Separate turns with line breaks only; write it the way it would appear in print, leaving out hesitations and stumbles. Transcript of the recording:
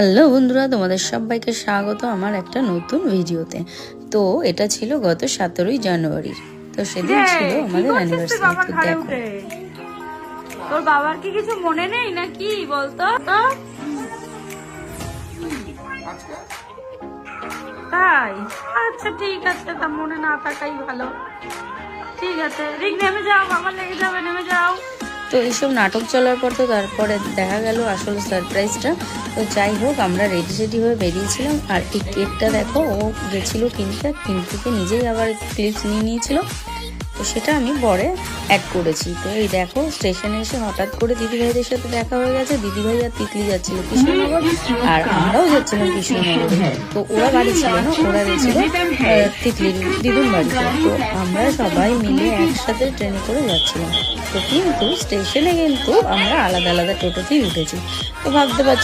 Hello বন্ধুরা, তোমাদের সবাইকে স্বাগত আমার একটা নতুন ভিডিওতে। তো এটা ছিল গত 17ই জানুয়ারি। তো সেদিন ছিল আমাদের অ্যানিভার্সারি। তো দেখো,
তোর বাবার কি কিছু মনে নেই নাকি বলতো? তাই আচ্ছা ঠিক আছে, তা মনে না থাকাই ভালো। ঠিক আছে রিক, নেমে যাও, বাবার লেগে যাবে, নেমে যাও।
তো এইসব নাটক চলার পর তো তারপরে দেখা গেল আসলে সারপ্রাইজটা। তো যাই হোক, আমরা রেডি হয়ে বেরিয়েছিলাম। আর এই কেকটা দেখো, ও গেছিল কিনতে নিজেই আবার ক্লিপস নিয়ে নিয়েছিল। তো সেটা আমি পরে অ্যাড করেছি। তো এই দেখো, স্টেশনে এসে হঠাৎ করে দিদিভাইদের সাথে দেখা হয়ে গেছে। দিদিভাই আর তিতলি যাচ্ছিল কৃষ্ণনগর, আর আমরাও যাচ্ছিলাম কৃষ্ণনগরে। তো ওরা বাড়ি ছিল না, ওরা গেছিল তিতলির দিদুন বাড়িতে। তো আমরা সবাই মিলে একসাথে ট্রেনে করে যাচ্ছিলাম। তো কিন্তু স্টেশনে কিন্তু আমরা আলাদা আলাদা টোটোতেই উঠেছি। তো ভাবতে পারছো